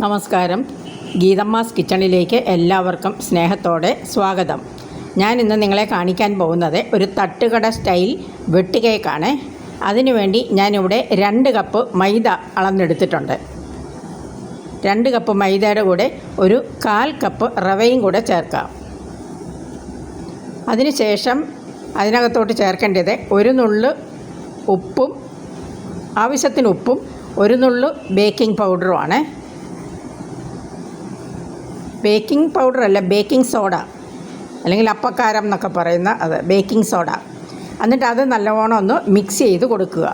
നമസ്കാരം. ഗീതമ്മാസ് കിച്ചണിലേക്ക് എല്ലാവർക്കും സ്നേഹത്തോടെ സ്വാഗതം. ഞാൻ ഇന്ന് നിങ്ങളെ കാണിക്കാൻ പോകുന്നത് ഒരു തട്ടുകട സ്റ്റൈൽ വെട്ട് കേക്കാണ്. അതിനുവേണ്ടി ഞാനിവിടെ 2 കപ്പ് മൈദ അളന്നെടുത്തിട്ടുണ്ട്. 2 കപ്പ് മൈദയുടെ കൂടെ ഒരു 1/4 കപ്പ് റവയും കൂടെ ചേർക്കാം. അതിനുശേഷം അതിനകത്തോട്ട് ചേർക്കേണ്ടത് ഒരു നുള്ള് ഉപ്പും, ആവശ്യത്തിന് ഉപ്പും, ഒരു നുള്ള് ബേക്കിംഗ് പൗഡറുമാണ്. ബേക്കിംഗ് പൗഡർ അല്ല, ബേക്കിംഗ് സോഡ അല്ലെങ്കിൽ അപ്പക്കാരം എന്നൊക്കെ പറയുന്ന അത് ബേക്കിംഗ് സോഡ. എന്നിട്ട് അത് നല്ലവണ്ണം ഒന്ന് മിക്സ് ചെയ്ത് കൊടുക്കുക.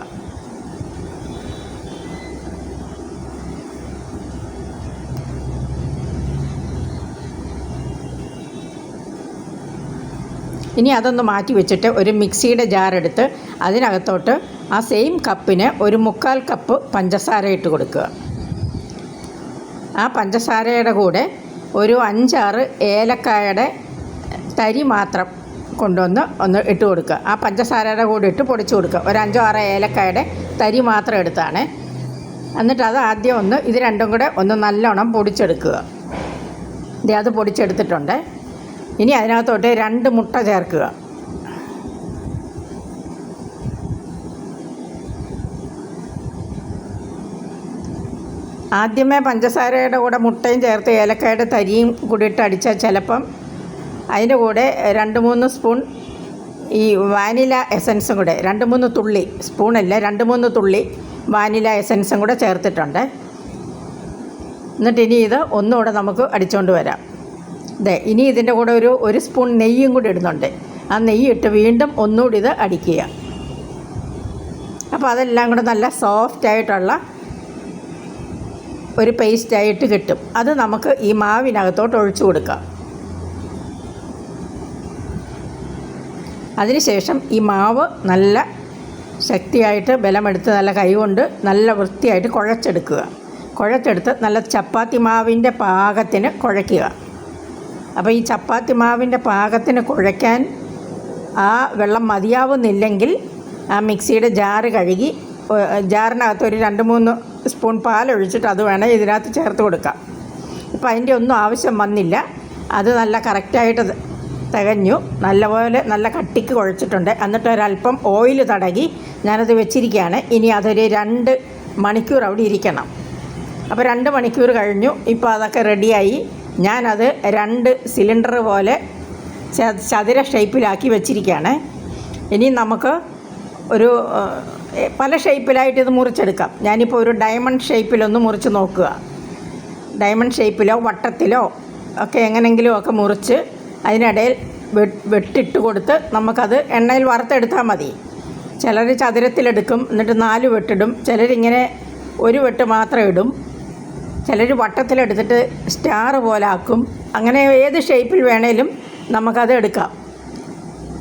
ഇനി അതൊന്ന് മാറ്റി വെച്ചിട്ട് ഒരു മിക്സിയുടെ ജാറെടുത്ത് അതിനകത്തോട്ട് ആ സെയിം കപ്പിന് ഒരു 1/4 കപ്പ് പഞ്ചസാര ഇട്ട് കൊടുക്കുക. ആ പഞ്ചസാരയുടെ കൂടെ ഒരു 5-6 ഏലക്കായുടെ തരി മാത്രം ഒന്ന് ഇട്ട് കൊടുക്കുക. ആ പഞ്ചസാരയുടെ കൂടെ ഇട്ട് പൊടിച്ച് കൊടുക്കുക. ഒരു 5-6 ഏലക്കായുടെ തരി മാത്രം എടുത്താണ്. എന്നിട്ട് അത് ആദ്യം ഇത് രണ്ടും കൂടെ നല്ലോണം പൊടിച്ചെടുക്കുക. അത് പൊടിച്ചെടുത്തിട്ടുണ്ട്. ഇനി അതിനകത്തോട്ട് 2 മുട്ട ചേർക്കുക. ആദ്യമേ പഞ്ചസാരയുടെ കൂടെ മുട്ടയും ചേർത്ത് ഏലക്കായുടെ തരിയും കൂടി ഇട്ട് അടിച്ചാൽ ചിലപ്പം അതിൻ്റെ കൂടെ 2-3 സ്പൂൺ ഈ വാനില എസൻസും കൂടെ 2-3 തുള്ളി, സ്പൂണല്ല 2-3 തുള്ളി വാനില എസൻസും കൂടെ ചേർത്തിട്ടുണ്ട്. എന്നിട്ട് ഇനി ഇത് ഒന്നുകൂടെ നമുക്ക് അടിച്ചുകൊണ്ട് വരാം. ഇനി ഇതിൻ്റെ കൂടെ ഒരു സ്പൂൺ നെയ്യും കൂടി ഇടുന്നുണ്ട്. ആ നെയ്യ് ഇട്ട് വീണ്ടും ഒന്നുകൂടി ഇത് അടിക്കുക. അപ്പോൾ അതെല്ലാം കൂടെ നല്ല സോഫ്റ്റായിട്ടുള്ള ഒരു പേസ്റ്റായിട്ട് കിട്ടും. അത് നമുക്ക് ഈ മാവിനകത്തോട്ട് ഒഴിച്ചു കൊടുക്കാം. അതിനുശേഷം ഈ മാവ് നല്ല ശക്തിയായിട്ട് ബലമെടുത്ത് നല്ല കൈകൊണ്ട് നല്ല വൃത്തിയായിട്ട് കുഴച്ചെടുത്ത് നല്ല ചപ്പാത്തി മാവിൻ്റെ പാകത്തിന് കുഴയ്ക്കുക. അപ്പോൾ ഈ ചപ്പാത്തി മാവിൻ്റെ പാകത്തിന് കുഴയ്ക്കാൻ ആ വെള്ളം മതിയാവുന്നില്ലെങ്കിൽ ആ മിക്സിയുടെ ജാറ് കഴുകി ജാറിനകത്ത് ഒരു 2-3 സ്പൂൺ പാലൊഴിച്ചിട്ട് അത് വേണേൽ ഇതിനകത്ത് ചേർത്ത് കൊടുക്കാം. ഇപ്പോൾ അതിൻ്റെ ഒന്നും ആവശ്യം വന്നില്ല. അത് നല്ല കറക്റ്റായിട്ട് തികഞ്ഞു. നല്ലപോലെ നല്ല കട്ടിക്ക് കുഴച്ചിട്ടുണ്ട്. എന്നിട്ട് ഒരല്പം ഓയിൽ തടകി ഞാനത് വെച്ചിരിക്കുകയാണ്. ഇനി അതൊരു 2 മണിക്കൂർ അവിടെ ഇരിക്കണം. അപ്പോൾ 2 മണിക്കൂർ കഴിഞ്ഞു. ഇപ്പോൾ അതൊക്കെ റെഡിയായി. ഞാനത് 2 സിലിണ്ടർ പോലെ ചതുര ഷേപ്പിലാക്കി വെച്ചിരിക്കുകയാണ്. ഇനി നമുക്ക് ഒരു പല ഷേപ്പിലായിട്ട് ഇത് മുറിച്ചെടുക്കാം. ഞാനിപ്പോൾ ഒരു ഡയമണ്ട് ഷേപ്പിലൊന്ന് മുറിച്ച് നോക്കുക. ഡയമണ്ട് ഷേപ്പിലോ വട്ടത്തിലോ ഒക്കെ എങ്ങനെയെങ്കിലും ഒക്കെ മുറിച്ച് അതിനിടയിൽ വെട്ടിട്ട് കൊടുത്ത് നമുക്കത് എണ്ണയിൽ വറുത്തെടുത്താൽ മതി. ചിലർ ചതുരത്തിലെടുക്കും, എന്നിട്ട് 4 വെട്ടിടും. ചിലരിങ്ങനെ ഒരു വെട്ട് മാത്രം ഇടും. ചിലർ വട്ടത്തിലെടുത്തിട്ട് സ്റ്റാർ പോലെ ആക്കും. അങ്ങനെ ഏത് ഷേപ്പിൽ വേണേലും നമുക്കത് എടുക്കാം.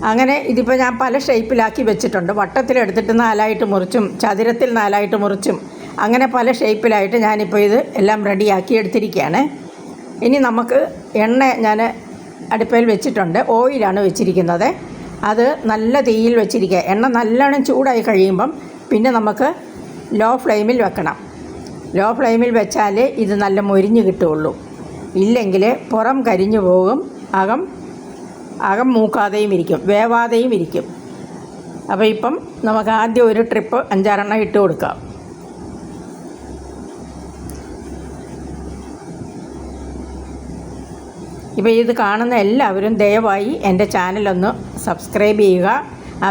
അങ്ങനെ ഇതിപ്പോൾ ഞാൻ പല ഷേപ്പിലാക്കി വെച്ചിട്ടുണ്ട്. വട്ടത്തിലെടുത്തിട്ട് 4ആയിട്ട് മുറിച്ചും ചതുരത്തിൽ 4ആയിട്ട് മുറിച്ചും അങ്ങനെ പല ഷേപ്പിലായിട്ട് ഞാനിപ്പോൾ ഇത് എല്ലാം റെഡിയാക്കി എടുത്തിരിക്കുകയാണ്. ഇനി നമുക്ക് എണ്ണ ഞാൻ അടുപ്പയിൽ വെച്ചിട്ടുണ്ട്. ഓയിലാണ് വെച്ചിരിക്കുന്നത്. അത് നല്ല തീയിൽ വെച്ചിരിക്കുക. എണ്ണ നല്ലോണം ചൂടായി കഴിയുമ്പം പിന്നെ നമുക്ക് ലോ ഫ്ലെയിമിൽ വെക്കണം. ലോ ഫ്ലെയിമിൽ വെച്ചാലേ ഇത് നല്ല മൊരിഞ്ഞ് കിട്ടുകയുള്ളൂ. ഇല്ലെങ്കിൽ പുറം കരിഞ്ഞു പോകും, അകം മൂക്കാതെയും ഇരിക്കും, വേവാതെയും ഇരിക്കും. അപ്പോൾ ഇപ്പം നമുക്ക് ആദ്യം ഒരു ട്രിപ്പ് 5-6 ഇട്ട് കൊടുക്കാം. ഇപ്പോൾ ഇത് കാണുന്ന എല്ലാവരും ദയവായി എൻ്റെ ചാനലൊന്ന് സബ്സ്ക്രൈബ് ചെയ്യുക. ആ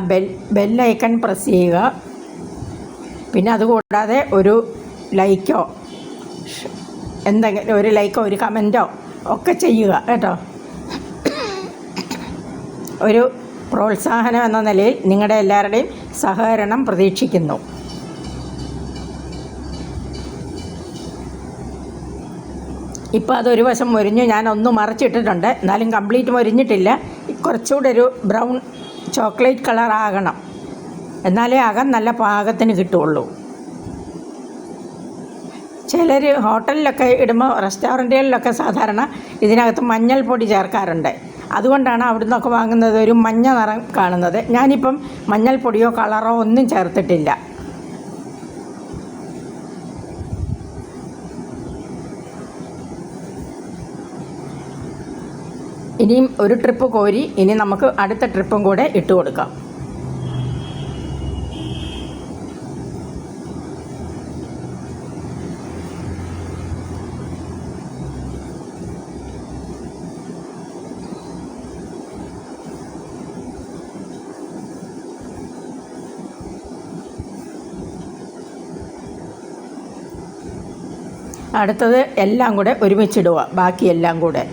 ബെല്ലൈക്കൺ പ്രസ് ചെയ്യുക. പിന്നെ അതുകൂടാതെ ഒരു ലൈക്കോ എന്തെങ്കിലും ഒരു ലൈക്കോ ഒരു കമൻറ്റോ ഒക്കെ ചെയ്യുക കേട്ടോ. ഒരു പ്രോത്സാഹനം എന്ന നിലയിൽ നിങ്ങളുടെ എല്ലാവരുടെയും സഹകരണം പ്രതീക്ഷിക്കുന്നു. ഇപ്പോൾ അതൊരു വശം മൊരിഞ്ഞു. ഞാനൊന്ന് മറിച്ചിട്ടിട്ടുണ്ട്. എന്നാലും കംപ്ലീറ്റ് മൊരിഞ്ഞിട്ടില്ല. കുറച്ചുകൂടെ ഒരു ബ്രൗൺ ചോക്ലേറ്റ് കളർ ആകണം. എന്നാലേ അകം നല്ല പാകത്തിന് കിട്ടുകയുള്ളൂ. ചിലർ ഹോട്ടലിലൊക്കെ ഇടുമ്പോൾ, റെസ്റ്റോറൻറ്റുകളിലൊക്കെ സാധാരണ ഇതിനകത്ത് മഞ്ഞൾപ്പൊടി ചേർക്കാറുണ്ട്. അതുകൊണ്ടാണ് അവിടെ നിന്നൊക്കെ വാങ്ങുന്നത് ഒരു മഞ്ഞ നിറം കാണുന്നത്. ഞാനിപ്പം മഞ്ഞൾപ്പൊടിയോ കളറോ ഒന്നും ചേർത്തിട്ടില്ല. ഇനിയും ഒരു ട്രിപ്പ് കോരി ഇനി നമുക്ക് അടുത്ത ട്രിപ്പും കൂടെ ഇട്ട് കൊടുക്കാം. അടുത്തത് എല്ലാം കൂടെ ഒരുമിച്ചിടുക, ബാക്കിയെല്ലാം കൂടെ.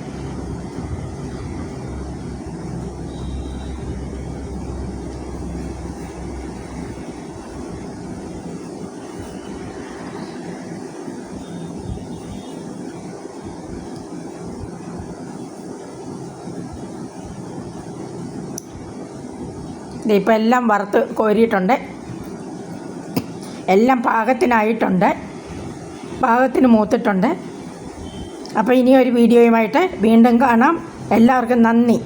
ഇപ്പോൾ എല്ലാം വറുത്ത് കോരിയിട്ടുണ്ട്, എല്ലാം പാകത്തിനായിട്ടുണ്ട്, പാകത്തിന് മൂത്തിട്ടുണ്ട്. അപ്പോൾ ഇനിയൊരു വീഡിയോയുമായിട്ട് വീണ്ടും കാണാം. എല്ലാവർക്കും നന്ദി.